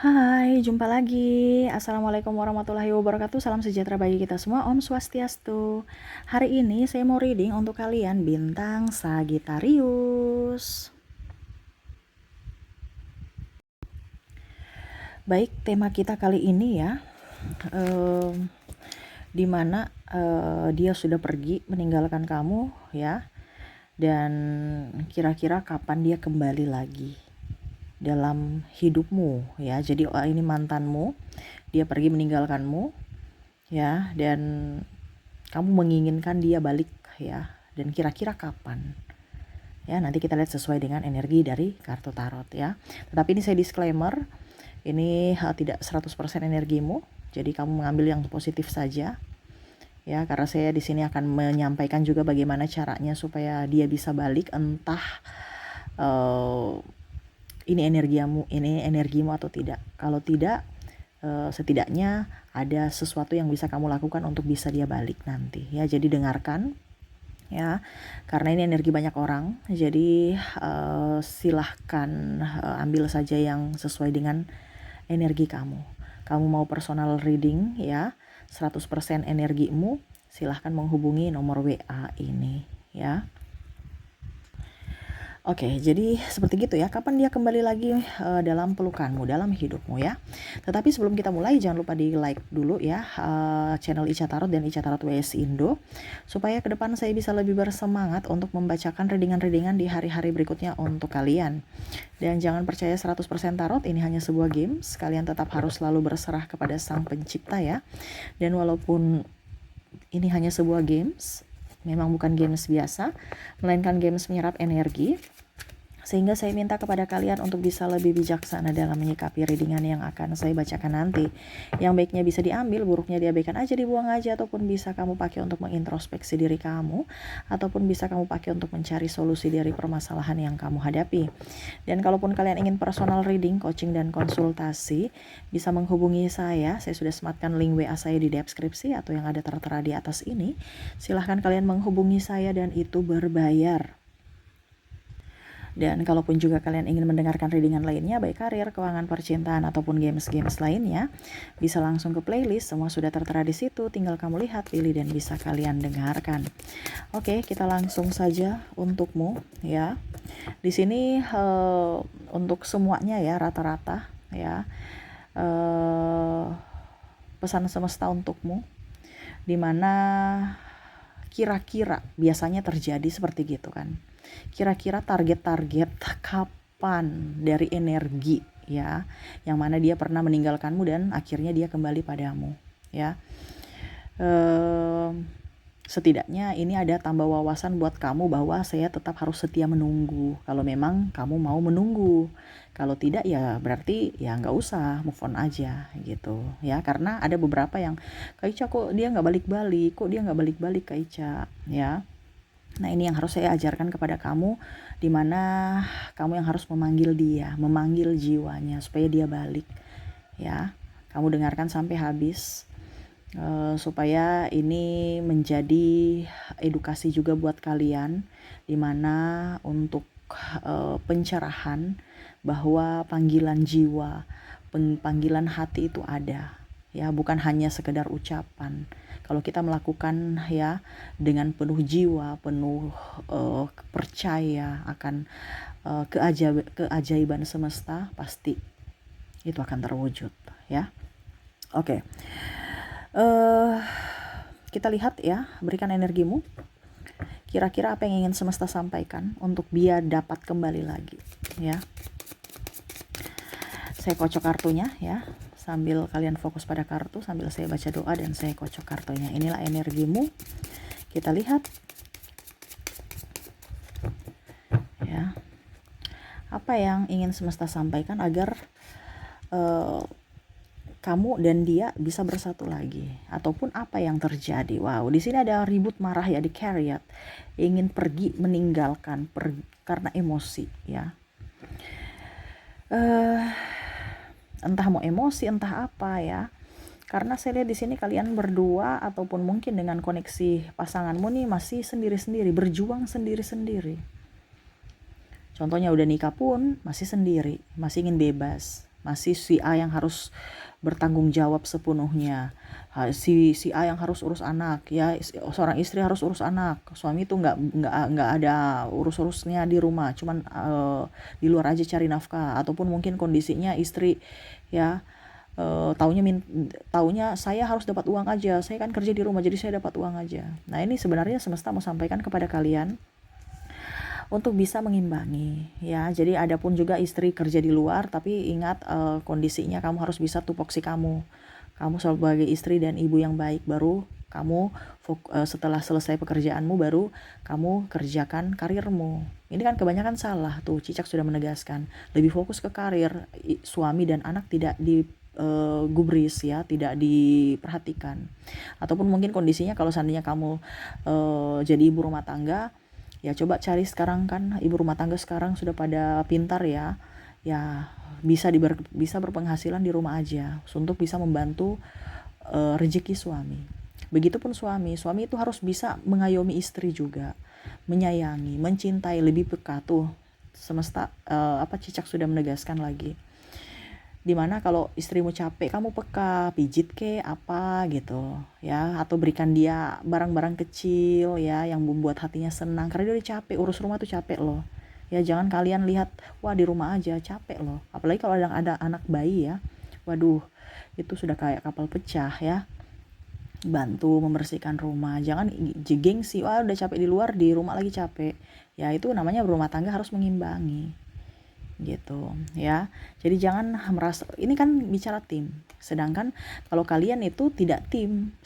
Hai, jumpa lagi. Assalamualaikum warahmatullahi wabarakatuh. Salam sejahtera bagi kita semua. Om Swastiastu. Hari ini saya mau reading untuk kalian bintang Sagittarius. Baik, tema kita kali ini ya, dimana dia sudah pergi meninggalkan kamu ya, dan kira-kira kapan dia kembali lagi dalam hidupmu ya. Jadi ini mantanmu, dia pergi meninggalkanmu ya, dan kamu menginginkan dia balik ya, dan kira-kira kapan ya. Nanti kita lihat sesuai dengan energi dari kartu tarot ya. Tetapi ini saya disclaimer, ini tidak 100% energimu, jadi kamu mengambil yang positif saja ya, karena saya di sini akan menyampaikan juga bagaimana caranya supaya dia bisa balik, entah ini energimu atau tidak. Kalau tidak, setidaknya ada sesuatu yang bisa kamu lakukan untuk bisa dia balik nanti ya. Jadi dengarkan ya, karena ini energi banyak orang, jadi silahkan ambil saja yang sesuai dengan energi kamu. Kamu mau personal reading ya, 100% energimu, silahkan menghubungi nomor WA ini ya. Oke, jadi seperti gitu ya. Kapan dia kembali lagi dalam pelukanmu, dalam hidupmu ya. Tetapi sebelum kita mulai, jangan lupa di like dulu ya channel Ica Tarot dan Ica Tarot WS Indo, supaya ke depan saya bisa lebih bersemangat untuk membacakan readingan-readingan di hari-hari berikutnya untuk kalian. Dan jangan percaya 100% tarot, ini hanya sebuah games. Kalian tetap harus selalu berserah kepada Sang Pencipta ya. Dan walaupun ini hanya sebuah games, memang bukan games biasa, melainkan games menyerap energi, sehingga saya minta kepada kalian untuk bisa lebih bijaksana dalam menyikapi readingan yang akan saya bacakan nanti. Yang baiknya bisa diambil, buruknya diabaikan aja, dibuang aja, ataupun bisa kamu pakai untuk mengintrospeksi diri kamu, ataupun bisa kamu pakai untuk mencari solusi dari permasalahan yang kamu hadapi. Dan kalaupun kalian ingin personal reading, coaching, dan konsultasi, bisa menghubungi saya. Saya sudah sematkan link WA saya di deskripsi atau yang ada tertera di atas ini. Silahkan kalian menghubungi saya dan itu berbayar. Dan kalaupun juga kalian ingin mendengarkan readingan lainnya, baik karir, keuangan, percintaan, ataupun games-games lainnya, bisa langsung ke playlist, semua sudah tertera di situ, tinggal kamu lihat, pilih, dan bisa kalian dengarkan. Oke, kita langsung saja untukmu ya. Di sini untuk semuanya ya, rata-rata ya, pesan semesta untukmu, dimana kira-kira biasanya terjadi seperti gitu kan. Kira-kira target-target kapan dari energi ya, yang mana dia pernah meninggalkanmu dan akhirnya dia kembali padamu ya. Setidaknya ini ada tambah wawasan buat kamu bahwa saya tetap harus setia menunggu kalau memang kamu mau menunggu. Kalau tidak ya berarti ya nggak usah, move on aja gitu ya. Karena ada beberapa yang, Kak Ica kok dia nggak balik-balik Kak Ica ya. Nah ini yang harus saya ajarkan kepada kamu, dimana kamu yang harus memanggil dia, memanggil jiwanya supaya dia balik ya. Kamu dengarkan sampai habis supaya ini menjadi edukasi juga buat kalian, dimana untuk pencerahan bahwa panggilan jiwa, panggilan hati itu ada ya, bukan hanya sekedar ucapan. Kalau kita melakukan ya dengan penuh jiwa, penuh percaya akan keajaiban semesta, pasti itu akan terwujud ya. Oke. Kita lihat ya, berikan energimu. Kira-kira apa yang ingin semesta sampaikan untuk dia dapat kembali lagi ya. Saya kocok kartunya ya, sambil kalian fokus pada kartu, sambil saya baca doa dan saya kocok kartunya. Inilah energimu. Kita lihat ya, apa yang ingin semesta sampaikan agar kamu dan dia bisa bersatu lagi, ataupun apa yang terjadi. Wow, di sini ada ribut, marah ya, di Chariot, ingin pergi, meninggalkan, karena emosi ya. Entah mau emosi, entah apa ya. Karena saya lihat di sini kalian berdua ataupun mungkin dengan koneksi pasanganmu nih masih sendiri-sendiri, berjuang sendiri-sendiri. Contohnya udah nikah pun masih sendiri, masih ingin bebas Masih si A yang harus bertanggung jawab sepenuhnya. Si A yang harus urus anak, ya seorang istri harus urus anak. Suami itu nggak ada urus-urusnya di rumah, cuman di luar aja cari nafkah. Ataupun mungkin kondisinya istri ya taunya saya harus dapat uang aja, saya kan kerja di rumah jadi saya dapat uang aja. Nah ini sebenarnya semesta mau sampaikan kepada kalian untuk bisa mengimbangi ya. Jadi ada pun juga istri kerja di luar, tapi ingat kondisinya kamu harus bisa tupoksi kamu sebagai istri dan ibu yang baik, baru kamu setelah selesai pekerjaanmu baru kamu kerjakan karirmu. Ini kan kebanyakan salah tuh, Cicak sudah menegaskan lebih fokus ke karir, suami dan anak tidak di gubris ya, tidak diperhatikan. Ataupun mungkin kondisinya kalau seandainya kamu jadi ibu rumah tangga, ya coba cari sekarang kan ibu rumah tangga sekarang sudah pada pintar ya bisa berpenghasilan di rumah aja untuk bisa membantu rezeki suami. Begitupun suami itu harus bisa mengayomi istri juga, menyayangi, mencintai, lebih peka tuh. Semesta Cicak sudah menegaskan lagi. Dimana kalau istrimu capek, kamu peka, pijit ke apa gitu ya, atau berikan dia barang-barang kecil ya yang membuat hatinya senang, karena dia udah capek, urus rumah tuh capek loh ya. Jangan kalian lihat wah di rumah aja capek loh, apalagi kalau ada anak bayi ya, waduh itu sudah kayak kapal pecah ya. Bantu membersihkan rumah, jangan gengsi wah udah capek di luar, di rumah lagi capek ya. Itu namanya berumah tangga harus mengimbangi gitu ya. Jadi jangan merasa ini kan bicara tim, sedangkan kalau kalian itu tidak tim,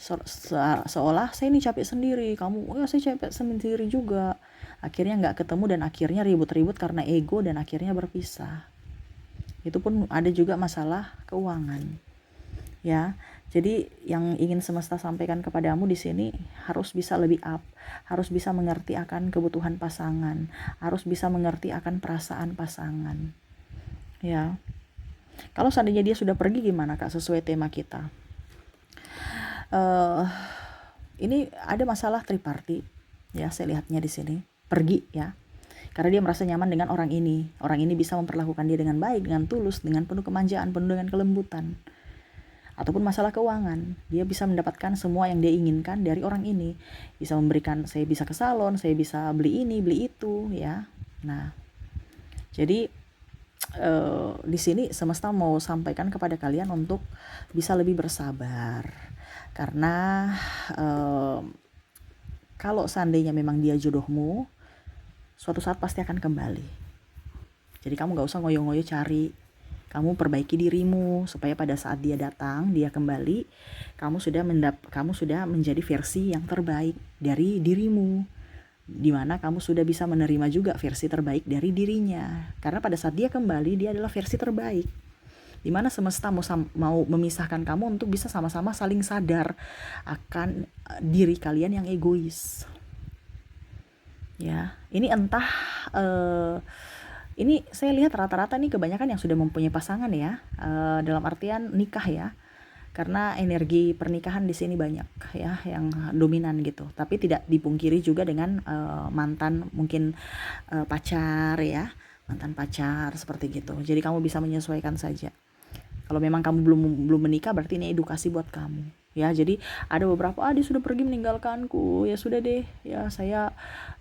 seolah saya ini capek sendiri, kamu ya saya capek sendiri juga, akhirnya nggak ketemu dan akhirnya ribut-ribut karena ego dan akhirnya berpisah. Itu pun ada juga masalah keuangan ya. Jadi yang ingin semesta sampaikan kepadamu di sini, harus bisa lebih up, harus bisa mengerti akan kebutuhan pasangan, harus bisa mengerti akan perasaan pasangan. Ya. Kalau seandainya dia sudah pergi gimana Kak, sesuai tema kita? Ini ada masalah triparti ya, saya lihatnya di sini. Pergi ya. Karena dia merasa nyaman dengan orang ini. Orang ini bisa memperlakukan dia dengan baik, dengan tulus, dengan penuh kemanjaan, penuh dengan kelembutan. Ataupun masalah keuangan, dia bisa mendapatkan semua yang dia inginkan dari orang ini, bisa memberikan, saya bisa ke salon, saya bisa beli ini beli itu ya. Nah jadi di sini semesta mau sampaikan kepada kalian untuk bisa lebih bersabar, karena kalau seandainya memang dia jodohmu, suatu saat pasti akan kembali. Jadi kamu gak usah ngoyo-ngoyo cari, kamu perbaiki dirimu supaya pada saat dia datang, dia kembali, kamu sudah menjadi versi yang terbaik dari dirimu, dimana kamu sudah bisa menerima juga versi terbaik dari dirinya. Karena pada saat dia kembali, dia adalah versi terbaik, dimana semesta mau memisahkan kamu untuk bisa sama-sama saling sadar akan diri kalian yang egois ya. Ini entah ini saya lihat rata-rata nih kebanyakan yang sudah mempunyai pasangan ya, dalam artian nikah ya, karena energi pernikahan di sini banyak ya yang dominan gitu. Tapi tidak dipungkiri juga dengan mantan mungkin pacar ya, mantan pacar seperti gitu. Jadi kamu bisa menyesuaikan saja. Kalau memang kamu belum menikah, berarti ini edukasi buat kamu ya. Jadi ada beberapa dia sudah pergi meninggalkanku, ya sudah deh ya saya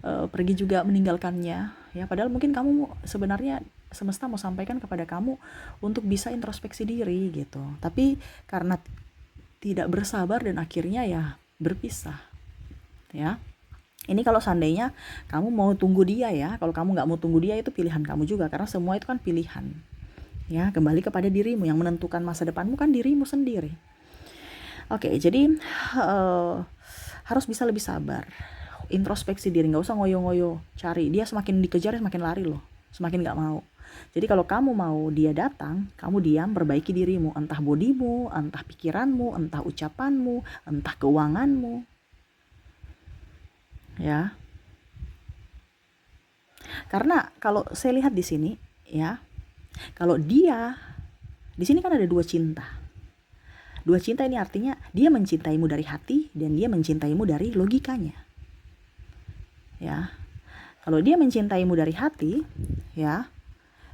pergi juga meninggalkannya ya. Padahal mungkin kamu sebenarnya semesta mau sampaikan kepada kamu untuk bisa introspeksi diri gitu, tapi karena tidak bersabar dan akhirnya ya berpisah ya. Ini kalau seandainya kamu mau tunggu dia ya, kalau kamu nggak mau tunggu dia itu pilihan kamu juga, karena semua itu kan pilihan ya. Kembali kepada dirimu, yang menentukan masa depanmu kan dirimu sendiri. Oke, jadi harus bisa lebih sabar, introspeksi diri, nggak usah ngoyo-ngoyo cari dia, semakin dikejar semakin lari loh, semakin nggak mau. Jadi kalau kamu mau dia datang, kamu diam, perbaiki dirimu, entah bodimu, entah pikiranmu, entah ucapanmu, entah keuanganmu ya. Karena kalau saya lihat di sini ya, kalau dia di sini kan ada dua cinta. Dua cinta ini artinya dia mencintaimu dari hati dan dia mencintaimu dari logikanya. Ya. Kalau dia mencintaimu dari hati, ya.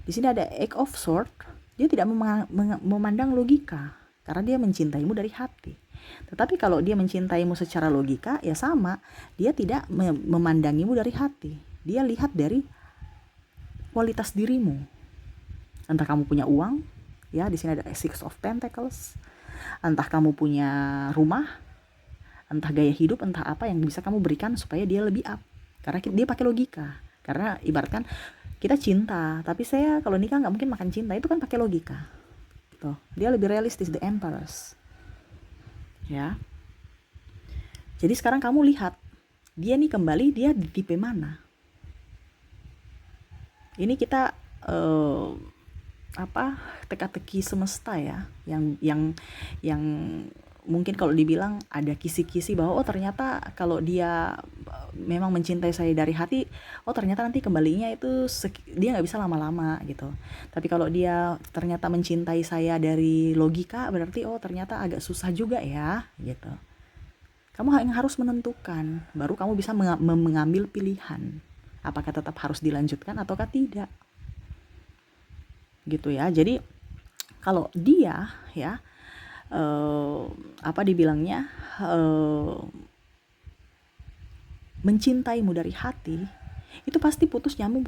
Di sini ada Eight of Swords. Dia tidak memandang logika, karena dia mencintaimu dari hati. Tetapi kalau dia mencintaimu secara logika, ya sama, dia tidak memandangimu dari hati. Dia lihat dari kualitas dirimu. Entah kamu punya uang, ya di sini ada Six of Pentacles. Entah kamu punya rumah, entah gaya hidup, entah apa yang bisa kamu berikan supaya dia lebih up. Karena dia pakai logika. Karena ibaratkan kita cinta, tapi saya kalau nikah nggak mungkin makan cinta, itu kan pakai logika. Tuh, dia lebih realistis, the Empress. Ya. Jadi sekarang kamu lihat, dia nih kembali, dia di tipe mana? Ini kita teka-teki semesta ya, yang mungkin kalau dibilang ada kisi-kisi bahwa ternyata kalau dia memang mencintai saya dari hati, ternyata nanti kembalinya itu dia nggak bisa lama-lama gitu. Tapi kalau dia ternyata mencintai saya dari logika, berarti ternyata agak susah juga ya gitu. Kamu yang harus menentukan, baru kamu bisa mengambil pilihan apakah tetap harus dilanjutkan ataukah tidak gitu ya. Jadi kalau dia ya dibilangnya mencintaimu dari hati, itu pasti putus nyambung.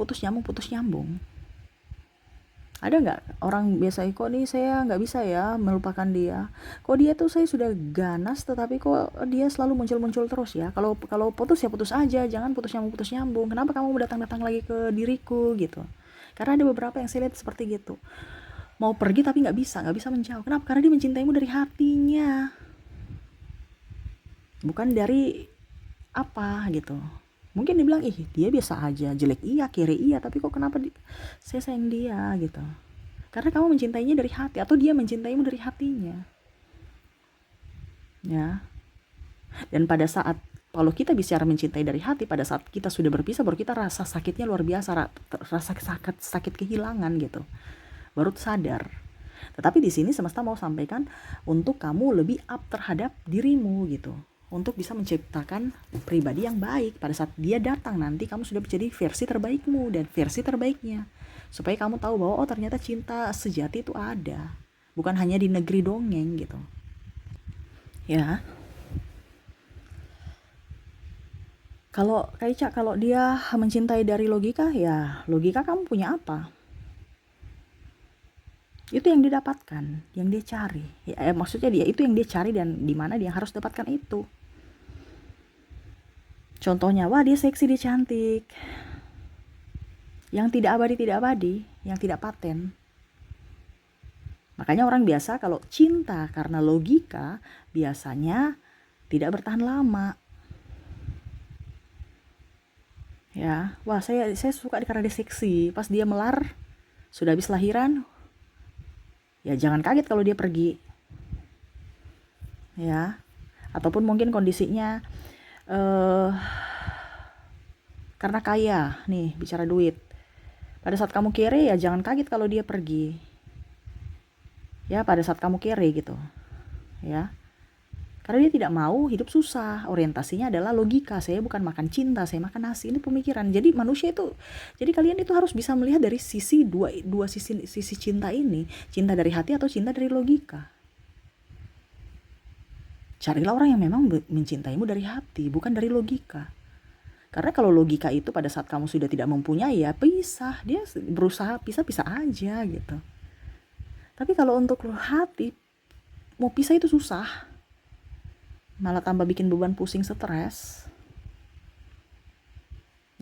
Ada nggak orang biasa, kok nih saya nggak bisa ya melupakan dia, kok dia tuh saya sudah ganas tetapi kok dia selalu muncul terus ya, kalau putus ya putus aja, jangan putus nyambung, kenapa kamu datang lagi ke diriku gitu. Karena ada beberapa yang saya lihat seperti gitu, mau pergi tapi nggak bisa menjauh. Kenapa? Karena dia mencintaimu dari hatinya, bukan dari apa gitu. Mungkin dibilang dia biasa aja, jelek iya, kiri iya, tapi kok kenapa saya sayang dia gitu. Karena kamu mencintainya dari hati, atau dia mencintaimu dari hatinya ya. Dan pada saat kalau kita bicara mencintai dari hati, pada saat kita sudah berpisah, baru kita rasa sakitnya luar biasa, rasa sakit kehilangan gitu, baru sadar. Tetapi di sini semesta mau sampaikan untuk kamu lebih up terhadap dirimu gitu, untuk bisa menciptakan pribadi yang baik. Pada saat dia datang nanti, kamu sudah menjadi versi terbaikmu dan versi terbaiknya, supaya kamu tahu bahwa ternyata cinta sejati itu ada, bukan hanya di negeri dongeng gitu ya. Kalau Kaica, kalau dia mencintai dari logika, ya logika kamu punya apa? Itu yang didapatkan, yang dia cari. Maksudnya dia itu yang dia cari, dan di mana dia harus dapatkan itu. Contohnya, wah dia seksi, dia cantik. Yang tidak abadi, yang tidak paten. Makanya orang biasa kalau cinta karena logika, biasanya tidak bertahan lama. Ya, wah saya suka karena dia seksi. Pas dia melar, sudah habis lahiran, ya jangan kaget kalau dia pergi. Ya, ataupun mungkin kondisinya karena kaya, nih bicara duit. Pada saat kamu kere, ya jangan kaget kalau dia pergi. Ya, pada saat kamu kere gitu. Ya. Karena dia tidak mau hidup susah. Orientasinya adalah logika. Saya bukan makan cinta, saya makan nasi. Ini pemikiran. Jadi manusia itu, jadi kalian itu harus bisa melihat dari sisi dua sisi cinta ini. Cinta dari hati atau cinta dari logika. Carilah orang yang memang mencintaimu dari hati, bukan dari logika. Karena kalau logika itu pada saat kamu sudah tidak mempunyai, ya pisah. Dia berusaha pisah aja gitu. Tapi kalau untuk hati, mau pisah itu susah. Malah tambah bikin beban pusing, stres.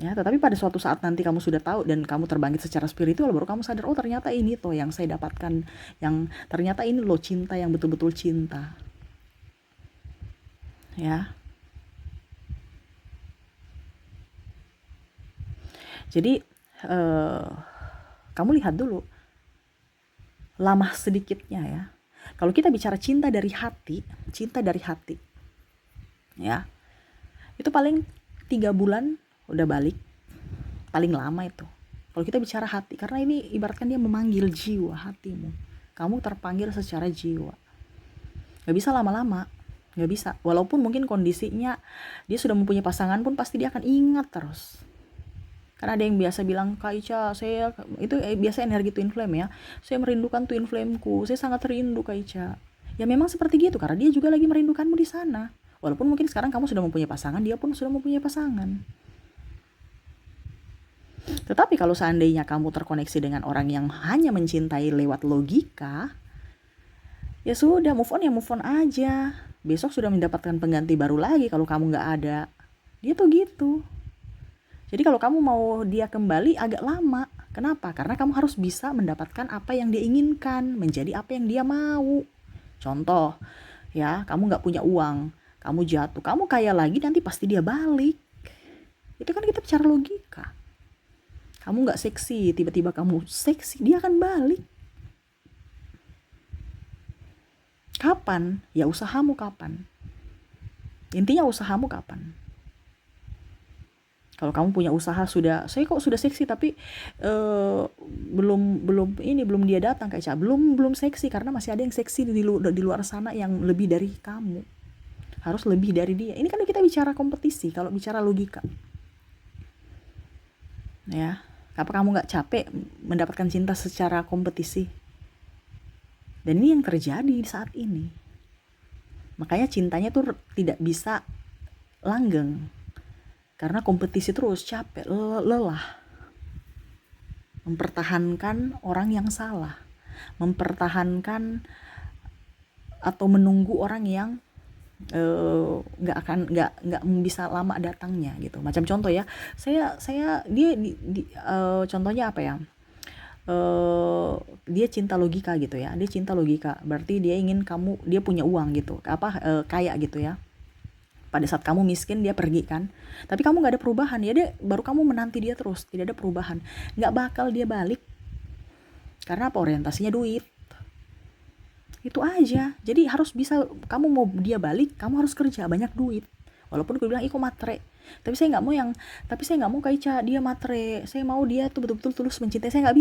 Ya, tetapi pada suatu saat nanti kamu sudah tahu dan kamu terbangkit secara spiritual, baru kamu sadar, ternyata ini tuh yang saya dapatkan, yang ternyata ini loh cinta yang betul-betul cinta. Ya. Jadi kamu lihat dulu lama sedikitnya ya. Kalau kita bicara cinta dari hati, ya, itu paling 3 bulan udah balik, paling lama itu. Kalau kita bicara hati, karena ini ibaratkan dia memanggil jiwa hatimu, kamu terpanggil secara jiwa, gak bisa lama-lama, gak bisa. Walaupun mungkin kondisinya dia sudah mempunyai pasangan pun, pasti dia akan ingat terus. Karena ada yang biasa bilang, Kak Ica, saya itu biasa energi twin flame ya. Saya merindukan twin flameku. Saya sangat rindu Kak Ica. Ya memang seperti gitu karena dia juga lagi merindukanmu di sana. Walaupun mungkin sekarang kamu sudah mempunyai pasangan, dia pun sudah mempunyai pasangan. Tetapi kalau seandainya kamu terkoneksi dengan orang yang hanya mencintai lewat logika, ya sudah, move on ya move on aja. Besok sudah mendapatkan pengganti baru lagi kalau kamu nggak ada. Dia tuh gitu. Jadi kalau kamu mau dia kembali agak lama. Kenapa? Karena kamu harus bisa mendapatkan apa yang dia inginkan, menjadi apa yang dia mau. Contoh, ya, kamu nggak punya uang, kamu jatuh, kamu kaya lagi, nanti pasti dia balik. Itu kan kita bicara logika. Kamu nggak seksi, tiba-tiba kamu seksi, dia akan balik. Kapan? Ya usahamu kapan. Intinya usahamu kapan. Kalau kamu punya usaha saya kok sudah seksi tapi belum dia datang kayak belum seksi karena masih ada yang seksi di luar sana yang lebih dari kamu. Harus lebih dari dia. Ini kan kita bicara kompetisi, kalau bicara logika. Ya, apa kamu nggak capek mendapatkan cinta secara kompetisi? Dan ini yang terjadi saat ini. Makanya cintanya tuh tidak bisa langgeng. Karena kompetisi terus, capek, lelah. Mempertahankan orang yang salah. Mempertahankan atau menunggu orang yang nggak bisa lama datangnya gitu. Macam contoh ya, contohnya apa ya? Dia cinta logika gitu ya. Dia cinta logika, berarti dia ingin dia punya uang gitu, kaya gitu ya. Pada saat kamu miskin dia pergi kan, tapi kamu nggak ada perubahan ya, baru kamu menanti dia terus, tidak ada perubahan, nggak bakal dia balik. Karena apa? Orientasinya duit. Itu aja. Jadi harus bisa, kamu mau dia balik, kamu harus kerja banyak duit. Walaupun gue bilang iko matre, tapi saya nggak mau kayak dia matre. Saya mau dia tuh betul-betul tulus mencintai. Saya nggak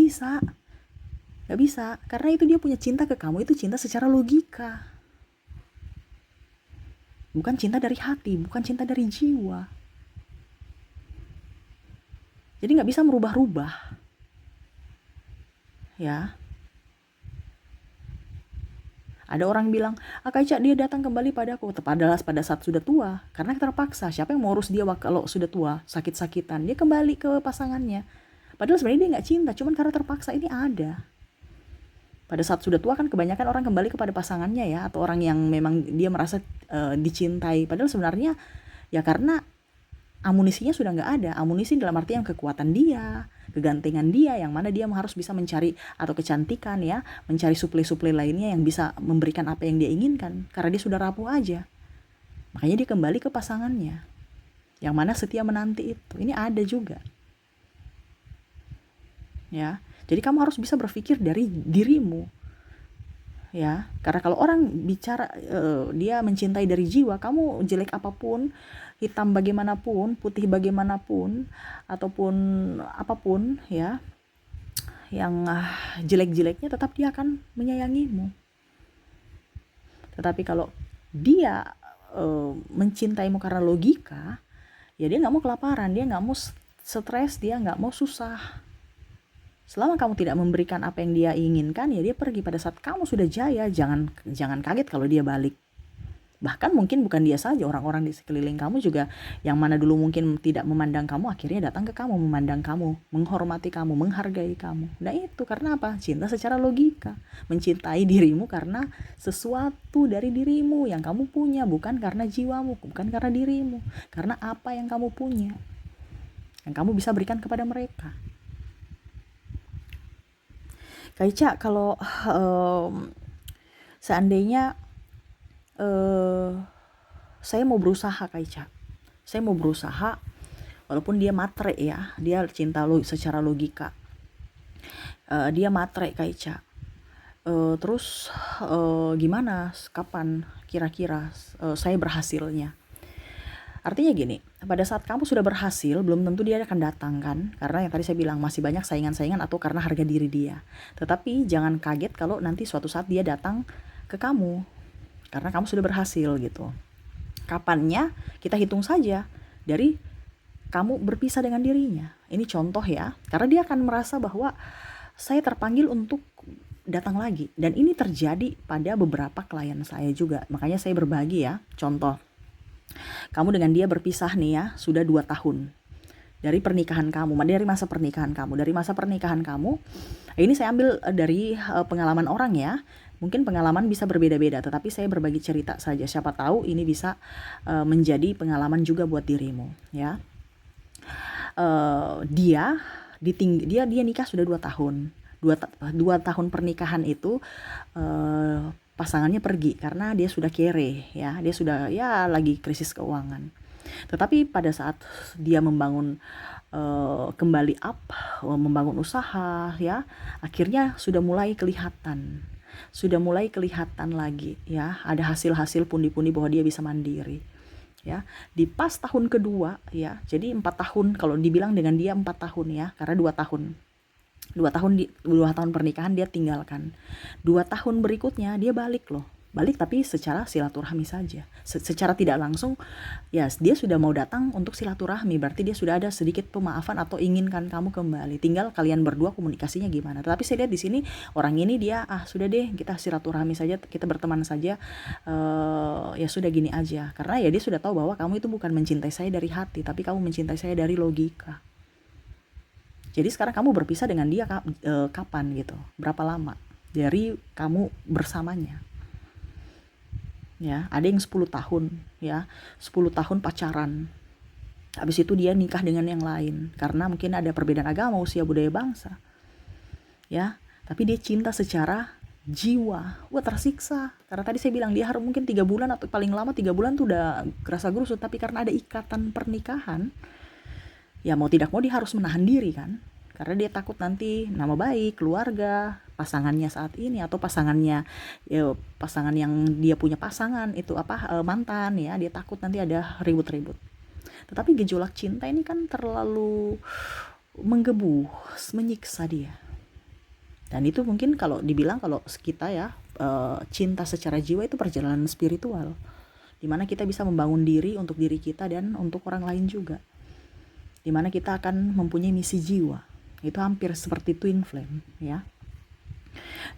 bisa karena itu dia punya cinta ke kamu, itu cinta secara logika. Bukan cinta dari hati, bukan cinta dari jiwa. Jadi nggak bisa merubah-rubah. Ya. Ada orang bilang, Kak Ica, dia datang kembali padaku. Padahal pada saat sudah tua, karena terpaksa. Siapa yang mau urus dia kalau sudah tua, sakit-sakitan? Dia kembali ke pasangannya. Padahal sebenarnya dia nggak cinta, cuman karena terpaksa. Ini ada. Pada saat sudah tua kan kebanyakan orang kembali kepada pasangannya ya, atau orang yang memang dia merasa dicintai. Padahal sebenarnya ya karena amunisinya sudah nggak ada. Amunisi dalam arti yang kekuatan dia, kegantengan dia, yang mana dia harus bisa mencari, atau kecantikan ya, mencari suplai-suplai lainnya yang bisa memberikan apa yang dia inginkan. Karena dia sudah rapuh aja. Makanya dia kembali ke pasangannya, yang mana setia menanti itu. Ini ada juga. Ya. Jadi kamu harus bisa berpikir dari dirimu, ya. Karena kalau orang bicara dia mencintai dari jiwa, kamu jelek apapun, hitam bagaimanapun, putih bagaimanapun, ataupun apapun, ya, yang jelek-jeleknya, tetap dia akan menyayangimu. Tetapi kalau dia mencintaimu karena logika, ya dia nggak mau kelaparan, dia nggak mau stres, dia nggak mau susah. Selama kamu tidak memberikan apa yang dia inginkan, ya dia pergi. Pada saat kamu sudah jaya, jangan kaget kalau dia balik. Bahkan mungkin bukan dia saja, orang-orang di sekeliling kamu juga, yang mana dulu mungkin tidak memandang kamu, akhirnya datang ke kamu, memandang kamu, menghormati kamu, menghargai kamu. Nah itu karena apa? Cinta secara logika. Mencintai dirimu karena sesuatu dari dirimu yang kamu punya, bukan karena jiwamu, bukan karena dirimu. Karena apa yang kamu punya, yang kamu bisa berikan kepada mereka. Kak Ica, kalau seandainya saya mau berusaha, Kak Ica, saya mau berusaha walaupun dia matre ya, dia cinta secara logika, dia matre, Kak Ica, terus gimana, kapan kira-kira saya berhasilnya? Artinya gini, pada saat kamu sudah berhasil, belum tentu dia akan datang kan, karena yang tadi saya bilang masih banyak saingan-saingan, atau karena harga diri dia. Tetapi jangan kaget kalau nanti suatu saat dia datang ke kamu, karena kamu sudah berhasil gitu. Kapannya kita hitung saja dari kamu berpisah dengan dirinya. Ini contoh ya, karena dia akan merasa bahwa saya terpanggil untuk datang lagi. Dan ini terjadi pada beberapa klien saya juga. Makanya saya berbagi ya. Contoh, kamu dengan dia berpisah nih ya, sudah 2 tahun. Dari pernikahan kamu, dari masa pernikahan kamu. Dari masa pernikahan kamu, ini saya ambil dari pengalaman orang ya. Mungkin pengalaman bisa berbeda-beda, tetapi saya berbagi cerita saja. Siapa tahu ini bisa menjadi pengalaman juga buat dirimu ya. Dia nikah sudah 2 tahun. 2 tahun pernikahan itu pasangannya pergi karena dia sudah kere ya, dia sudah ya lagi krisis keuangan. Tetapi pada saat dia membangun kembali membangun usaha ya, akhirnya sudah mulai kelihatan lagi ya, ada hasil-hasil pundi-pundi bahwa dia bisa mandiri ya. Di pas tahun kedua ya, jadi 4 tahun kalau dibilang dengan dia 4 tahun ya, karena 2 tahun pernikahan dia tinggalkan. 2 tahun berikutnya dia balik tapi secara silaturahmi saja, secara tidak langsung ya. Dia sudah mau datang untuk silaturahmi, berarti dia sudah ada sedikit pemaafan atau inginkan kamu kembali, tinggal kalian berdua komunikasinya gimana. Tetapi saya lihat di sini orang ini dia sudah deh, kita silaturahmi saja, kita berteman saja, ya sudah gini aja, karena ya dia sudah tahu bahwa kamu itu bukan mencintai saya dari hati, tapi kamu mencintai saya dari logika. Jadi sekarang kamu berpisah dengan dia kapan gitu, berapa lama dari kamu bersamanya ya. Ada yang 10 tahun ya, 10 tahun pacaran, habis itu dia nikah dengan yang lain karena mungkin ada perbedaan agama, usia, budaya, bangsa ya. Tapi dia cinta secara jiwa, tersiksa karena tadi saya bilang dia harus mungkin 3 bulan atau paling lama 3 bulan tuh udah kerasa gerusut, tapi karena ada ikatan pernikahan ya, mau tidak mau dia harus menahan diri kan, karena dia takut nanti nama baik keluarga pasangannya saat ini, atau pasangan yang dia punya pasangan itu mantan ya, dia takut nanti ada ribut-ribut. Tetapi gejolak cinta ini kan terlalu menggebu, menyiksa dia. Dan itu mungkin kalau dibilang, kalau kita ya, cinta secara jiwa itu perjalanan spiritual, dimana kita bisa membangun diri untuk diri kita dan untuk orang lain juga, dimana kita akan mempunyai misi jiwa. Itu hampir seperti twin flame ya.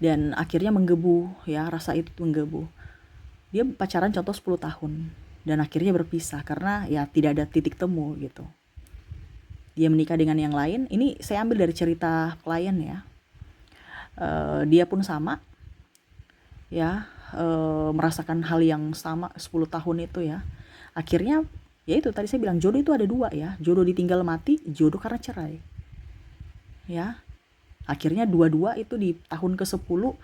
Dan akhirnya menggebu ya, rasa itu menggebu. Dia pacaran contoh 10 tahun dan akhirnya berpisah karena ya tidak ada titik temu gitu. Dia menikah dengan yang lain. Ini saya ambil dari cerita klien ya. Dia pun sama ya, merasakan hal yang sama 10 tahun itu ya. Akhirnya ya itu tadi saya bilang, jodoh itu ada 2 ya, jodoh ditinggal mati, jodoh karena cerai ya. Akhirnya dua-dua itu di tahun ke-10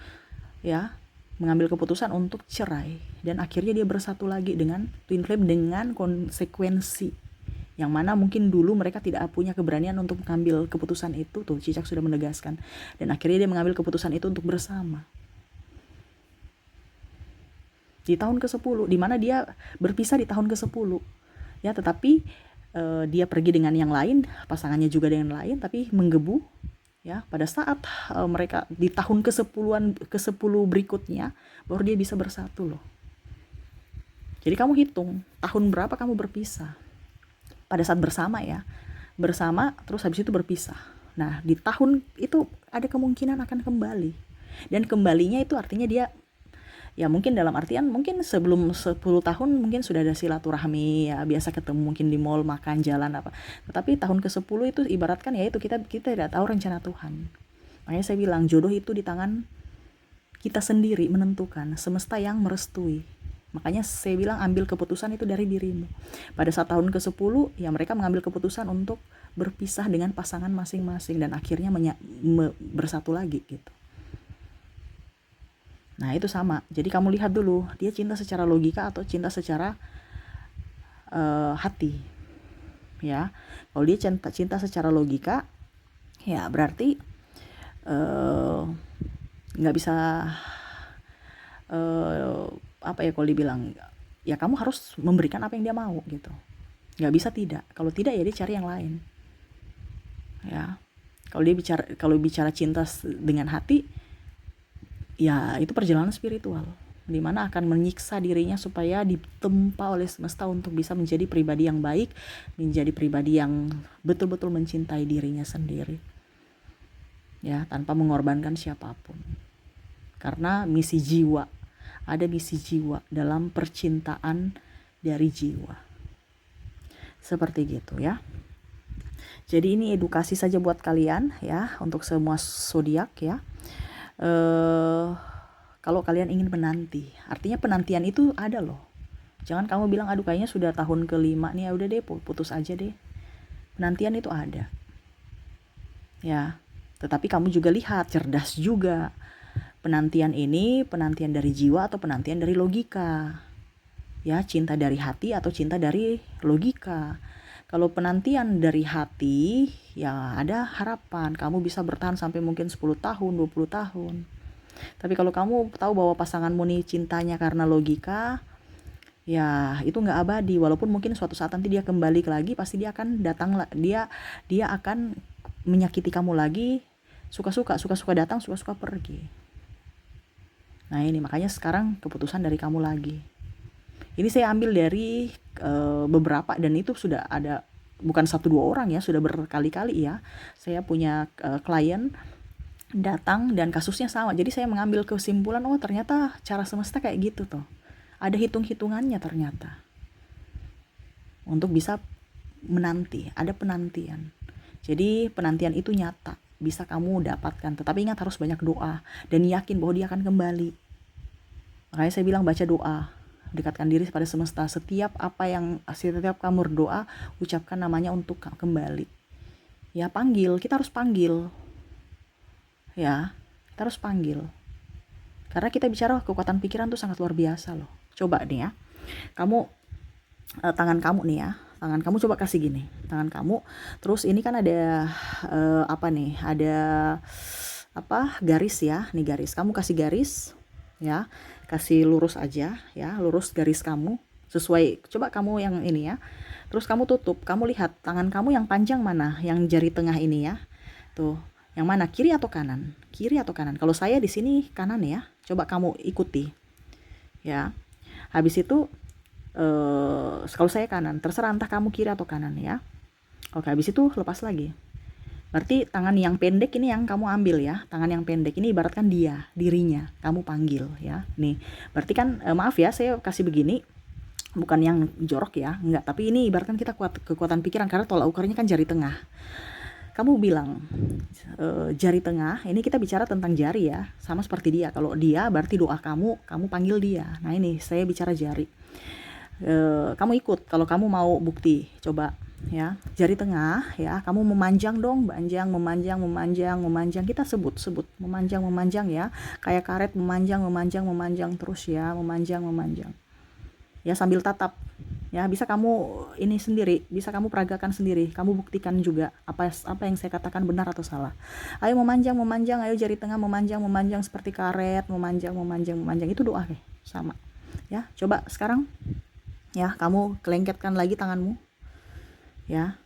ya mengambil keputusan untuk cerai, dan akhirnya dia bersatu lagi dengan twin flame dengan konsekuensi yang mana mungkin dulu mereka tidak punya keberanian untuk mengambil keputusan itu. Tuh Cicak sudah menegaskan, dan akhirnya dia mengambil keputusan itu untuk bersama di tahun ke-10, di mana dia berpisah di tahun ke-10 ya. Tetapi dia pergi dengan yang lain, pasangannya juga dengan yang lain, tapi menggebu ya. Pada saat mereka di tahun ke-10 berikutnya baru dia bisa bersatu loh. Jadi kamu hitung tahun berapa kamu berpisah pada saat bersama ya, bersama terus habis itu berpisah. Nah di tahun itu ada kemungkinan akan kembali, dan kembalinya itu artinya dia ya mungkin dalam artian mungkin sebelum 10 tahun mungkin sudah ada silaturahmi ya, biasa ketemu mungkin di mall, makan, jalan apa. Tetapi tahun ke-10 itu ibaratkan ya itu kita tidak tahu rencana Tuhan. Makanya saya bilang jodoh itu di tangan kita sendiri menentukan, semesta yang merestui. Makanya saya bilang ambil keputusan itu dari dirimu. Pada saat tahun ke-10 ya mereka mengambil keputusan untuk berpisah dengan pasangan masing-masing dan akhirnya bersatu lagi gitu. Nah itu sama, jadi kamu lihat dulu dia cinta secara logika atau cinta secara hati ya. Kalau dia cinta secara logika ya berarti nggak bisa kalau dibilang ya kamu harus memberikan apa yang dia mau gitu, nggak bisa tidak. Kalau tidak ya dia cari yang lain ya. Kalau bicara cinta dengan hati ya itu perjalanan spiritual dimana akan menyiksa dirinya supaya ditempa oleh semesta untuk bisa menjadi pribadi yang baik, menjadi pribadi yang betul-betul mencintai dirinya sendiri, ya, tanpa mengorbankan siapapun. Karena ada misi jiwa dalam percintaan dari jiwa, seperti gitu ya. Jadi ini edukasi saja buat kalian ya, untuk semua zodiak ya. Kalau kalian ingin menanti, artinya penantian itu ada loh. Jangan kamu bilang aduh kayaknya sudah tahun ke-5 nih, ya udah deh putus aja deh. Penantian itu ada. Ya. Tetapi kamu juga lihat, cerdas juga. Penantian ini penantian dari jiwa atau penantian dari logika. Ya, cinta dari hati atau cinta dari logika. Kalau penantian dari hati, ya ada harapan kamu bisa bertahan sampai mungkin 10 tahun, 20 tahun. Tapi kalau kamu tahu bahwa pasanganmu nih cintanya karena logika, ya itu nggak abadi. Walaupun mungkin suatu saat nanti dia kembali lagi, pasti dia akan datang, dia akan menyakiti kamu lagi, suka-suka datang, suka-suka pergi. Nah ini makanya sekarang keputusan dari kamu lagi. Ini saya ambil dari beberapa, dan itu sudah ada bukan 1-2 orang ya, sudah berkali-kali ya. Saya punya klien datang dan kasusnya sama. Jadi saya mengambil kesimpulan, oh ternyata cara semesta kayak gitu tuh. Ada hitung-hitungannya ternyata. Untuk bisa menanti, ada penantian. Jadi penantian itu nyata, bisa kamu dapatkan. Tetapi ingat harus banyak doa dan yakin bahwa dia akan kembali. Makanya saya bilang baca doa, dekatkan diri pada semesta. Setiap kamu berdoa, ucapkan namanya untuk kembali. Ya panggil, kita harus panggil. Ya, kita harus panggil. Karena kita bicara kekuatan pikiran tuh sangat luar biasa loh. Coba nih ya, kamu tangan kamu nih ya, tangan kamu coba kasih gini, tangan kamu. Terus ini kan ada ada garis ya, nih garis. Kamu kasih garis ya, kasih lurus aja ya, lurus garis kamu sesuai. Coba kamu yang ini ya. Terus kamu tutup, kamu lihat tangan kamu yang panjang mana, yang jari tengah ini ya. Tuh. Yang mana, kiri atau kanan? Kiri atau kanan? Kalau saya di sini kanan ya. Coba kamu ikuti. Ya. Habis itu kalau saya kanan, terserah entah kamu kiri atau kanan ya. Oke, habis itu lepas lagi. Berarti tangan yang pendek ini yang kamu ambil ya. Tangan yang pendek ini ibaratkan dirinya. Kamu panggil ya. Nih, berarti kan maaf ya saya kasih begini. Bukan yang jorok ya, enggak. Tapi ini ibaratkan kita kekuatan pikiran, karena tolak ukurnya kan jari tengah. Kamu bilang jari tengah, ini kita bicara tentang jari ya, sama seperti dia. Kalau dia berarti doa kamu panggil dia. Nah ini saya bicara jari. Kamu ikut kalau kamu mau bukti, coba ya, jari tengah ya, kamu memanjang dong, memanjang, kita sebut memanjang ya, kayak karet memanjang terus ya, memanjang ya, sambil tatap ya. Bisa kamu ini sendiri, bisa kamu peragakan sendiri, kamu buktikan juga apa yang saya katakan benar atau salah. Ayo memanjang, ayo jari tengah memanjang seperti karet, memanjang, itu doa sama ya. Coba sekarang ya, kamu kelengketkan lagi tanganmu ya,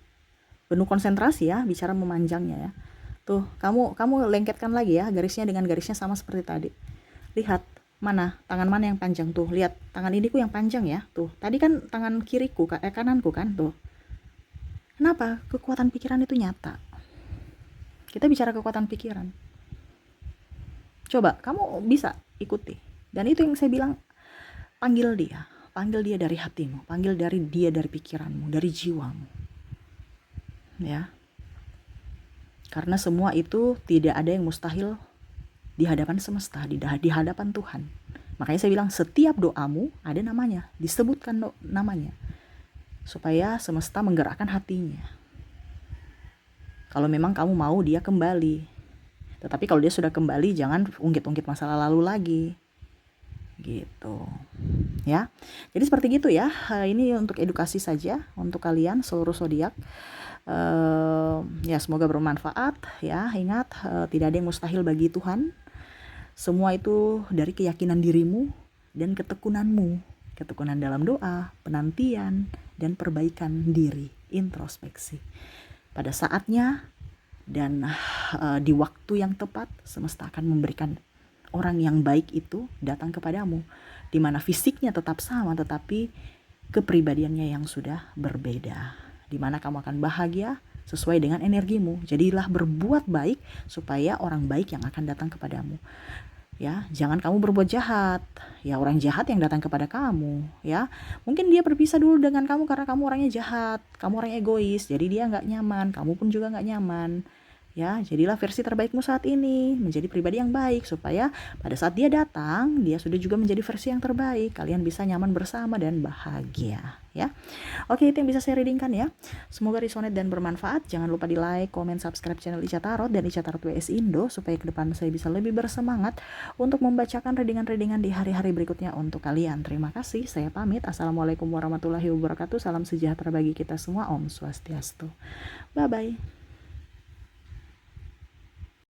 penuh konsentrasi ya, bicara memanjangnya ya. Tuh, kamu lengketkan lagi ya, garisnya dengan garisnya sama seperti tadi. Lihat mana, tangan mana yang panjang tuh. Lihat, tangan iniku yang panjang ya. Tuh, tadi kan tangan kiriku, kananku kan tuh. Kenapa? Kekuatan pikiran itu nyata. Kita bicara kekuatan pikiran. Coba, kamu bisa ikuti. Dan itu yang saya bilang, panggil dia dari hatimu, panggil dia dari pikiranmu, dari jiwamu. Ya. Karena semua itu tidak ada yang mustahil di hadapan semesta, di hadapan Tuhan. Makanya saya bilang setiap doamu ada namanya, disebutkan namanya, supaya semesta menggerakkan hatinya. Kalau memang kamu mau dia kembali. Tetapi kalau dia sudah kembali, jangan ungkit-ungkit masa lalu lagi. Gitu. Ya. Jadi seperti gitu ya. Ini untuk edukasi saja untuk kalian seluruh zodiak. Ya semoga bermanfaat ya. Ingat, tidak ada yang mustahil bagi Tuhan. Semua itu dari keyakinan dirimu dan ketekunanmu, ketekunan dalam doa, penantian, dan perbaikan diri, introspeksi. Pada saatnya dan di waktu yang tepat, semesta akan memberikan orang yang baik itu datang kepadamu, di mana fisiknya tetap sama tetapi kepribadiannya yang sudah berbeda, di mana kamu akan bahagia sesuai dengan energimu. Jadilah berbuat baik supaya orang baik yang akan datang kepadamu. Ya, jangan kamu berbuat jahat. Ya, orang jahat yang datang kepada kamu. Ya, mungkin dia berpisah dulu dengan kamu karena kamu orangnya jahat, kamu orang egois, jadi dia nggak nyaman, kamu pun juga nggak nyaman. Ya, jadilah versi terbaikmu saat ini, menjadi pribadi yang baik supaya pada saat dia datang, dia sudah juga menjadi versi yang terbaik. Kalian bisa nyaman bersama dan bahagia, ya. Oke, itu yang bisa saya readingkan ya. Semoga resonate dan bermanfaat. Jangan lupa di like, comment, subscribe channel Ica Tarot dan Ica Tarot WS Indo supaya ke depan saya bisa lebih bersemangat untuk membacakan readingan-readingan di hari-hari berikutnya untuk kalian. Terima kasih, saya pamit. Assalamualaikum warahmatullahi wabarakatuh. Salam sejahtera bagi kita semua. Om Swastiastu. Bye-bye.